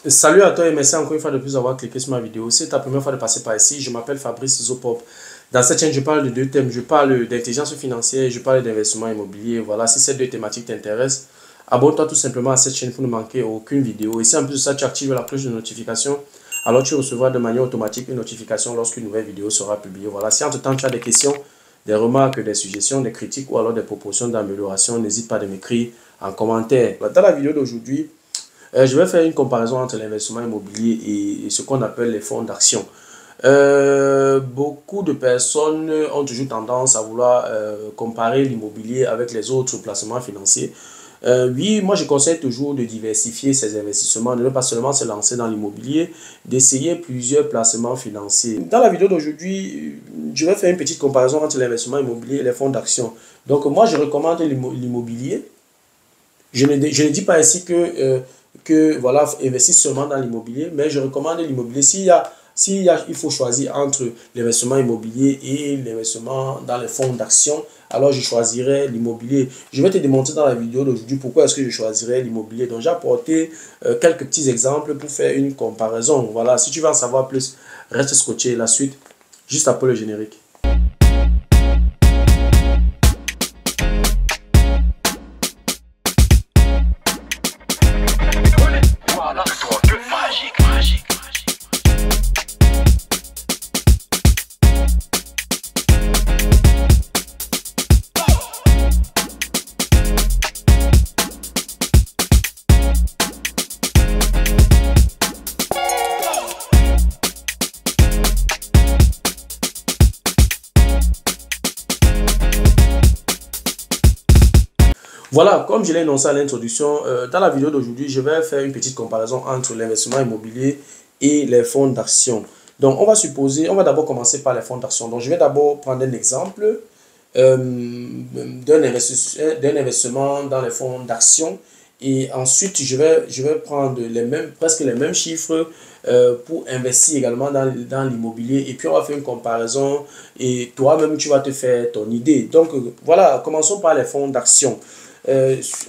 Salut à toi et merci encore une fois de plus d'avoir cliqué sur ma vidéo. Si c'est ta première fois de passer par ici, je m'appelle Fabrice Zopop. Dans cette chaîne, je parle de deux thèmes. Je parle d'intelligence financière et je parle d'investissement immobilier. Voilà, si ces deux thématiques t'intéressent, abonne-toi tout simplement à cette chaîne pour ne manquer aucune vidéo. Et si en plus de ça, tu actives la cloche de notification, alors tu recevras de manière automatique une notification lorsqu'une nouvelle vidéo sera publiée. Voilà, si entre-temps tu as des questions, des remarques, des suggestions, des critiques ou alors des propositions d'amélioration, n'hésite pas à m'écrire en commentaire. Dans la vidéo d'aujourd'hui, je vais faire une comparaison entre l'investissement immobilier et ce qu'on appelle les fonds d'action. Beaucoup de personnes ont toujours tendance à vouloir comparer l'immobilier avec les autres placements financiers. Oui, moi je conseille toujours de diversifier ses investissements, de ne pas seulement se lancer dans l'immobilier, d'essayer plusieurs placements financiers. Dans la vidéo d'aujourd'hui, je vais faire une petite comparaison entre l'investissement immobilier et les fonds d'action. Donc moi je recommande l'immobilier. Je ne dis pas ici que voilà, investir seulement dans l'immobilier, mais je recommande l'immobilier. Il faut choisir entre l'investissement immobilier et l'investissement dans les fonds d'action, alors je choisirais l'immobilier. Je vais te démontrer dans la vidéo d'aujourd'hui pourquoi est-ce que je choisirais l'immobilier. Donc j'ai apporté quelques petits exemples pour faire une comparaison. Voilà, si tu veux en savoir plus, reste scotché. La suite, juste après le générique. Voilà, comme je l'ai annoncé à l'introduction, dans la vidéo d'aujourd'hui, je vais faire une petite comparaison entre l'investissement immobilier et les fonds d'action. Donc, on va d'abord commencer par les fonds d'action. Donc, je vais d'abord prendre un exemple d'un investissement dans les fonds d'action. Et ensuite, je vais prendre presque les mêmes chiffres pour investir également dans l'immobilier. Et puis, on va faire une comparaison et toi-même, tu vas te faire ton idée. Donc, voilà, commençons par les fonds d'action.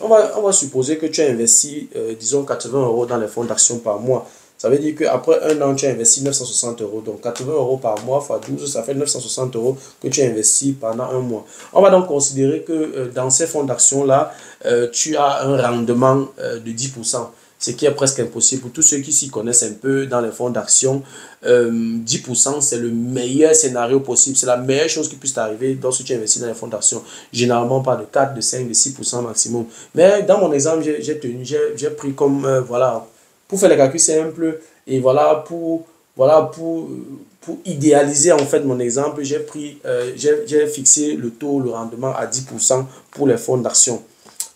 On va supposer que tu as investi, disons, 80 € dans les fonds d'action par mois. Ça veut dire qu'après un an, tu as investi 960 €. Donc, 80 € par mois fois 12, ça fait 960 € que tu as investi pendant un mois. On va donc considérer que dans ces fonds d'action-là, tu as un rendement de 10%. Ce qui est presque impossible. Pour tous ceux qui s'y connaissent un peu dans les fonds d'action, 10% c'est le meilleur scénario possible. C'est la meilleure chose qui puisse t'arriver lorsque tu investis dans les fonds d'action. Généralement pas de 4, de 5, de 6% maximum. Mais dans mon exemple, j'ai pris comme, voilà, pour faire les calculs simples et voilà, pour idéaliser en fait mon exemple, j'ai fixé le taux, le rendement à 10% pour les fonds d'action.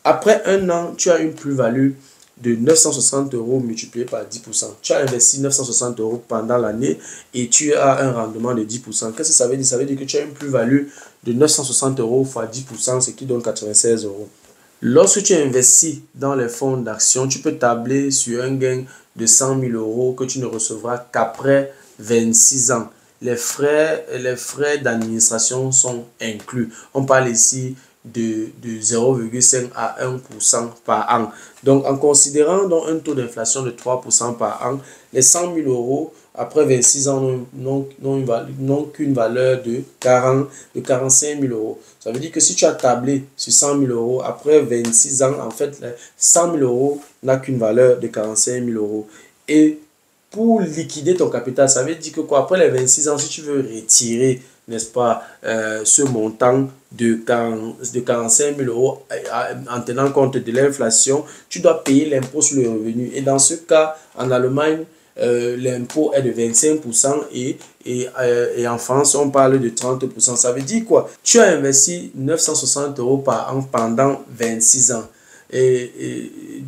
Après un an, tu as une plus-value de 960 € multiplié par 10%. Tu as investi 960 € pendant l'année et tu as un rendement de 10%. Qu'est-ce que ça veut dire? Ça veut dire que tu as une plus-value de 960 € fois 10%, ce qui donne 96 €. Lorsque tu investis dans les fonds d'action, tu peux tabler sur un gain de 100 000 € que tu ne recevras qu'après 26 ans. Les frais d'administration sont inclus. On parle ici de 0,5 à 1% par an. Donc, en considérant donc un taux d'inflation de 3% par an, les 100 000 € après 26 ans n'ont qu'une valeur de 45 000 €. Ça veut dire que si tu as tablé sur 100 000 € après 26 ans, en fait, 100 000 € n'a qu'une valeur de 45 000 €. Et pour liquider ton capital, ça veut dire que quoi, après les 26 ans, si tu veux retirer, n'est-ce pas, ce montant de 45 000 € en tenant compte de l'inflation, tu dois payer l'impôt sur le revenu. Et dans ce cas, en Allemagne, l'impôt est de 25% et en France, on parle de 30%. Ça veut dire quoi? Tu as investi 960 € par an pendant 26 ans.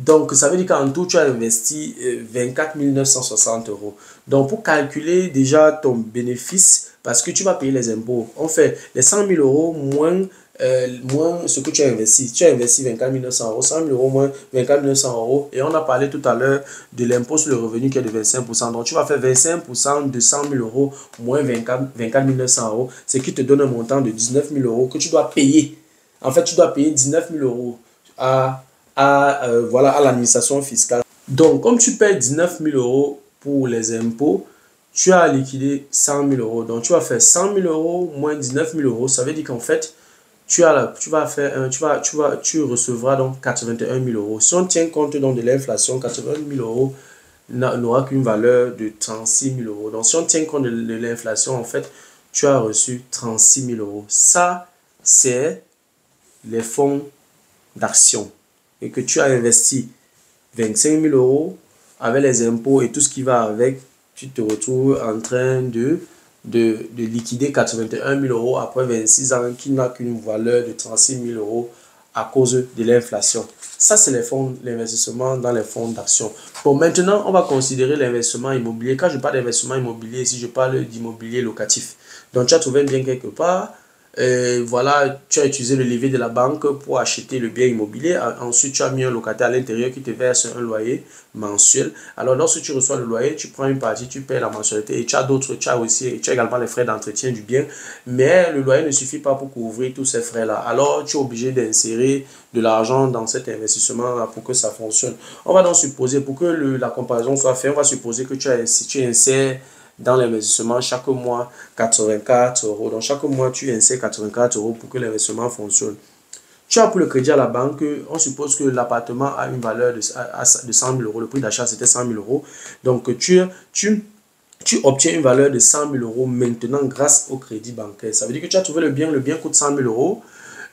Donc, ça veut dire qu'en tout, tu as investi 24 960 €. Donc, pour calculer déjà ton bénéfice, parce que tu vas payer les impôts, on fait les 100 000 € moins ce que tu as investi. Tu as investi 24 900 €, 100 000 € moins 24 900 €. Et on a parlé tout à l'heure de l'impôt sur le revenu qui est de 25%. Donc, tu vas faire 25% de 100 000 € moins 24 900 €, ce qui te donne un montant de 19 000 € que tu dois payer. En fait, tu dois payer 19 000 € à l'administration fiscale. Donc, comme tu payes 19 000 euros pour les impôts, tu as liquidé 100 000 euros. Donc, tu vas faire 100 000 euros moins 19 000 euros. Ça veut dire qu'en fait, tu recevras donc 81 000 euros. Si on tient compte donc de l'inflation, 81 000 euros n'aura qu'une valeur de 36 000 euros. Donc, si on tient compte de l'inflation, en fait, tu as reçu 36 000 euros. Ça, c'est les fonds d'action. Et que tu as investi 25 000 euros avec les impôts et tout ce qui va avec, tu te retrouves en train de liquider 81 000 euros après 26 ans qui n'a qu'une valeur de 36 000 euros à cause de l'inflation. Ça, c'est l'investissement dans les fonds d'action. Bon, maintenant, on va considérer l'investissement immobilier. Quand je parle d'investissement immobilier, ici, je parle d'immobilier locatif. Donc, tu as trouvé un bien quelque part. Voilà, tu as utilisé le levier de la banque pour acheter le bien immobilier. Ensuite, tu as mis un locataire à l'intérieur qui te verse un loyer mensuel. Alors, lorsque tu reçois le loyer, tu prends une partie, tu paies la mensualité et tu as également les frais d'entretien du bien. Mais le loyer ne suffit pas pour couvrir tous ces frais-là. Alors, tu es obligé d'insérer de l'argent dans cet investissement-là pour que ça fonctionne. On va donc supposer, pour que la comparaison soit faite, on va supposer que tu insères dans l'investissement chaque mois 84 euros. Donc, chaque mois, tu insères 84 euros pour que l'investissement fonctionne. Tu as pour le crédit à la banque, on suppose que l'appartement a une valeur de 100 000 euros. Le prix d'achat, c'était 100 000 euros. Donc, tu obtiens une valeur de 100 000 euros maintenant grâce au crédit bancaire. Ça veut dire que tu as trouvé le bien coûte 100 000 euros.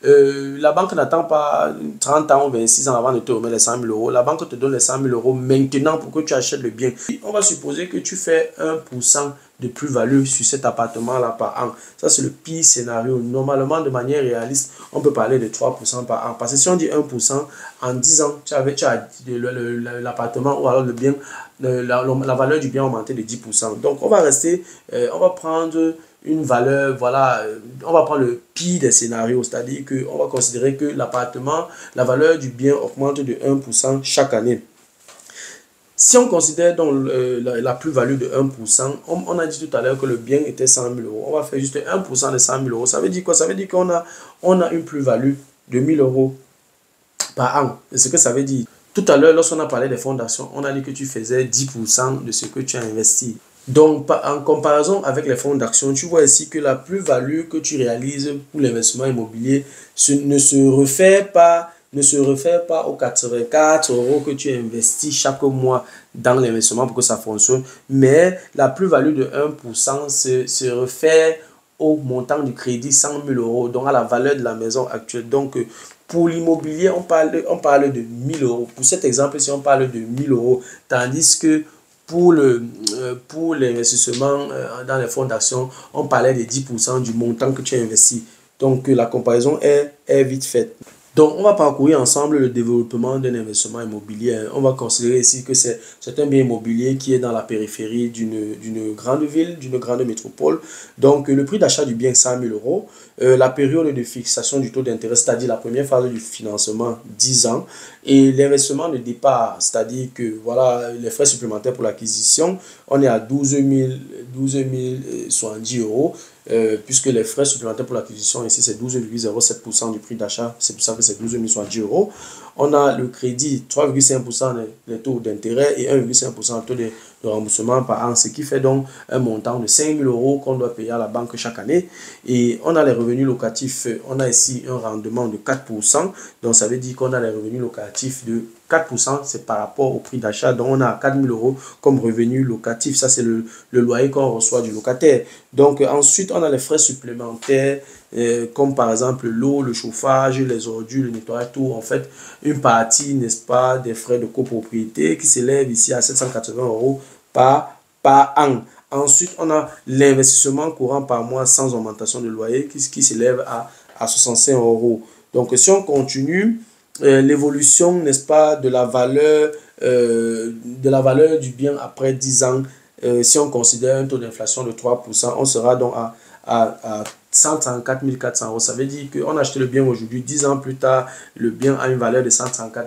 La banque n'attend pas 30 ans ou 26 ans avant de te remettre les 100 000 euros. La banque te donne les 100 000 euros maintenant pour que tu achètes le bien. On va supposer que tu fais 1% de plus-value sur cet appartement-là par an. Ça, c'est le pire scénario. Normalement, de manière réaliste, on peut parler de 3% par an. Parce que si on dit 1%, en 10 ans, tu as l'appartement ou alors le bien, la valeur du bien a augmenté de 10%. Donc, on va prendre une valeur, voilà, on va prendre le pire des scénarios, c'est-à-dire qu'on va considérer que l'appartement, la valeur du bien augmente de 1% chaque année. Si on considère donc la plus-value de 1%, on a dit tout à l'heure que le bien était 100 000 euros. On va faire juste 1% de 100 000 euros. Ça veut dire quoi? Ça veut dire qu'on a une plus-value de 1 000 euros par an. C'est ce que ça veut dire. Tout à l'heure, lorsqu'on a parlé des fonds d'action, on a dit que tu faisais 10% de ce que tu as investi. Donc, en comparaison avec les fonds d'action, tu vois ici que la plus-value que tu réalises pour l'investissement immobilier ne se réfère pas aux 84 euros que tu investis chaque mois dans l'investissement pour que ça fonctionne, mais la plus-value de 1% se réfère au montant du crédit 100 000 euros, donc à la valeur de la maison actuelle. Donc, pour l'immobilier, on parle de 1 000 euros. Pour cet exemple-ci, on parle de 1 000 euros, tandis que pour l'investissement dans les fonds d'action, on parlait de 10% du montant que tu as investi. Donc, la comparaison est vite faite. Donc, on va parcourir ensemble le développement d'un investissement immobilier. On va considérer ici que c'est un bien immobilier qui est dans la périphérie d'une grande ville, d'une grande métropole. Donc, le prix d'achat du bien est 100 000 euros. La période de fixation du taux d'intérêt, c'est-à-dire la première phase du financement, 10 ans. Et l'investissement de départ, c'est-à-dire que voilà, les frais supplémentaires pour l'acquisition, on est à 12 070 euros. Puisque les frais supplémentaires pour l'acquisition ici c'est 12,07% du prix d'achat, c'est pour ça que c'est 12 070 euros. On a le crédit 3,5% des taux d'intérêt et 1,5% de taux de remboursement par an, ce qui fait donc un montant de 5 000 euros qu'on doit payer à la banque chaque année. Et on a les revenus locatifs, on a ici un rendement de 4%, donc ça veut dire qu'on a les revenus locatifs de 4%, c'est par rapport au prix d'achat. Donc, on a 4 000 euros comme revenu locatif. Ça, c'est le loyer qu'on reçoit du locataire. Donc, ensuite, on a les frais supplémentaires, comme par exemple l'eau, le chauffage, les ordures, le nettoyage, tout. En fait, une partie, n'est-ce pas, des frais de copropriété qui s'élèvent ici à 780 euros par an. Ensuite, on a l'investissement courant par mois sans augmentation de loyer qui s'élève à 65 euros. Donc, si on continue, l'évolution, n'est-ce pas, de la valeur du bien après 10 ans, si on considère un taux d'inflation de 3%, on sera donc à 134 400 euros. Ça veut dire qu'on a acheté le bien aujourd'hui, 10 ans plus tard, le bien a une valeur de 134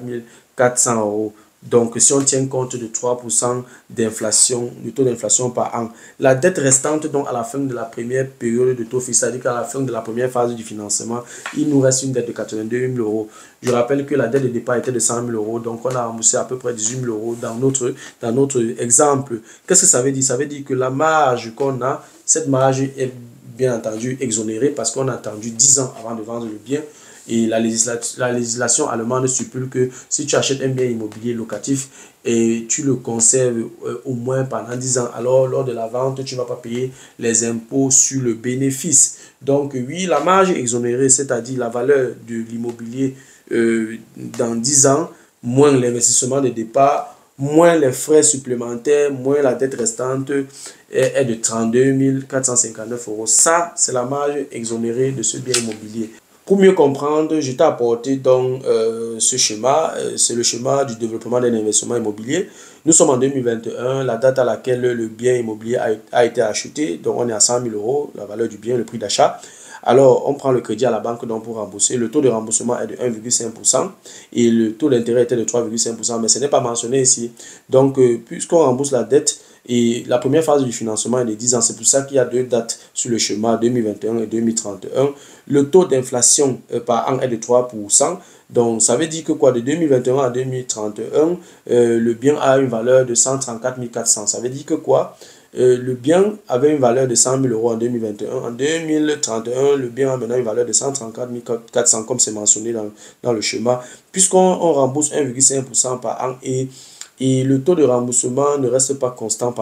400 euros. Donc, si on tient compte de 3% d'inflation, du taux d'inflation par an, la dette restante, donc à la fin de la première période de taux fixe, c'est-à-dire qu'à la fin de la première phase du financement, il nous reste une dette de 82 000 euros. Je rappelle que la dette de départ était de 100 000 euros, donc on a remboursé à peu près 18 000 euros dans notre exemple. Qu'est-ce que ça veut dire? Ça veut dire que la marge qu'on a, cette marge est bien entendu exonérée parce qu'on a attendu 10 ans avant de vendre le bien. Et la législation allemande stipule que si tu achètes un bien immobilier locatif et tu le conserves au moins pendant 10 ans, alors lors de la vente, tu ne vas pas payer les impôts sur le bénéfice. Donc oui, la marge est exonérée, c'est-à-dire la valeur de l'immobilier dans 10 ans, moins l'investissement de départ, moins les frais supplémentaires, moins la dette restante est de 32 459 euros. Ça, c'est la marge exonérée de ce bien immobilier. Pour mieux comprendre, je t'ai apporté donc ce schéma, c'est le schéma du développement d'un investissement immobilier. Nous sommes en 2021, la date à laquelle le bien immobilier a été acheté, donc on est à 100 000 euros, la valeur du bien, le prix d'achat. Alors, on prend le crédit à la banque donc pour rembourser. Le taux de remboursement est de 1,5% et le taux d'intérêt était de 3,5%, mais ce n'est pas mentionné ici. Donc, puisqu'on rembourse la dette, et la première phase du financement est de 10 ans. C'est pour ça qu'il y a deux dates sur le schéma, 2021 et 2031. Le taux d'inflation par an est de 3%. Donc, ça veut dire que quoi, de 2021 à 2031, le bien a une valeur de 134 400. Ça veut dire que quoi, le bien avait une valeur de 100 000 euros en 2021. En 2031, le bien a maintenant une valeur de 134 400, comme c'est mentionné dans le schéma. Puisqu'on rembourse 1,5% par an et le taux de remboursement ne reste pas constant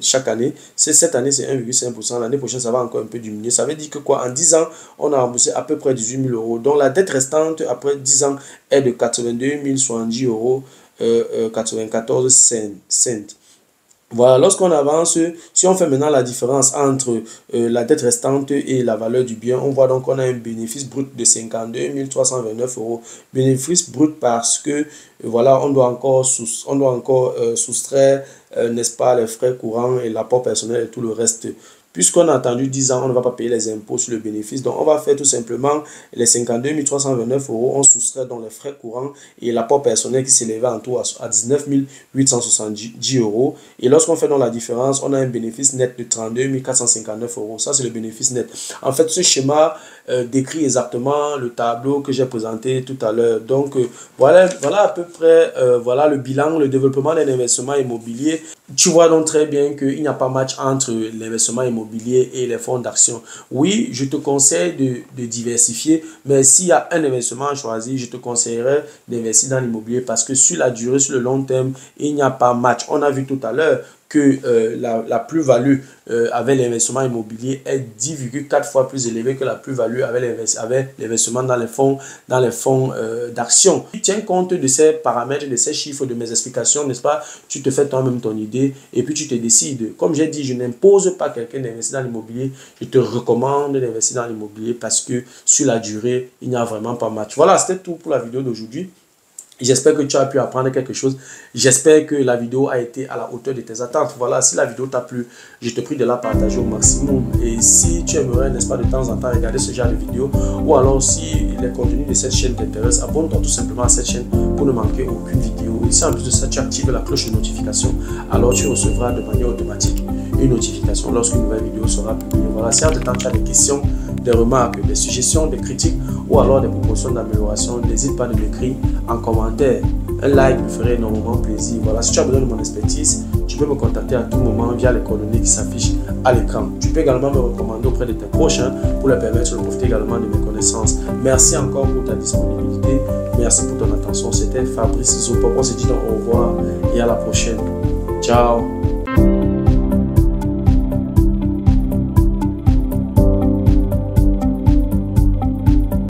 chaque année. Cette année, c'est 1,5%. L'année prochaine, ça va encore un peu diminuer. Ça veut dire que quoi, en 10 ans, on a remboursé à peu près 18 000 euros. Donc, la dette restante, après 10 ans, est de 82 070 euros, 94 cents. Voilà, lorsqu'on avance, si on fait maintenant la différence entre la dette restante et la valeur du bien, on voit donc qu'on a un bénéfice brut de 52 329 euros. Bénéfice brut parce que, voilà, on doit encore soustraire, n'est-ce pas, les frais courants et l'apport personnel et tout le reste. Puisqu'on a attendu 10 ans, on ne va pas payer les impôts sur le bénéfice. Donc, on va faire tout simplement les 52 329 euros. On soustrait dans les frais courants et l'apport personnel qui s'élevait en tout à 19 870 euros. Et lorsqu'on fait dans la différence, on a un bénéfice net de 32 459 euros. Ça, c'est le bénéfice net. En fait, ce schéma décrit exactement le tableau que j'ai présenté tout à l'heure. Donc, voilà à peu près voilà le bilan, le développement d'un investissement immobilier. Tu vois donc très bien qu'il n'y a pas match entre l'investissement immobilier et les fonds d'action. Oui, je te conseille de diversifier, mais s'il y a un investissement à choisir, je te conseillerais d'investir dans l'immobilier parce que sur la durée, sur le long terme, il n'y a pas match. On a vu tout à l'heure que la plus-value avec l'investissement immobilier est 10,4 fois plus élevée que la plus-value avec l'investissement dans les fonds d'action. Tu tiens compte de ces paramètres, de ces chiffres, de mes explications, n'est-ce pas? Tu te fais toi-même ton idée et puis tu te décides. Comme j'ai dit, je n'impose pas quelqu'un d'investir dans l'immobilier. Je te recommande d'investir dans l'immobilier parce que sur la durée, il n'y a vraiment pas match. Voilà, c'était tout pour la vidéo d'aujourd'hui. J'espère que tu as pu apprendre quelque chose. J'espère que la vidéo a été à la hauteur de tes attentes. Voilà, si la vidéo t'a plu, je te prie de la partager au maximum. Et si tu aimerais, n'est-ce pas, de temps en temps regarder ce genre de vidéo, ou alors si les contenus de cette chaîne t'intéressent, abonne-toi tout simplement à cette chaîne pour ne manquer aucune vidéo. Et si en plus de ça, tu actives la cloche de notification, alors tu recevras de manière automatique une notification lorsqu'une nouvelle vidéo sera publiée. Voilà, si en temps tu as des questions, des remarques, des suggestions, des critiques ou alors des propositions d'amélioration, n'hésite pas à m'écrire en commentaire. Un like me ferait énormément plaisir. Voilà, si tu as besoin de mon expertise, tu peux me contacter à tout moment via les coordonnées qui s'affichent à l'écran. Tu peux également me recommander auprès de tes proches pour leur permettre de profiter également de mes connaissances. Merci encore pour ta disponibilité. Merci pour ton attention. C'était Fabrice Zopo. On se dit donc au revoir et à la prochaine. Ciao.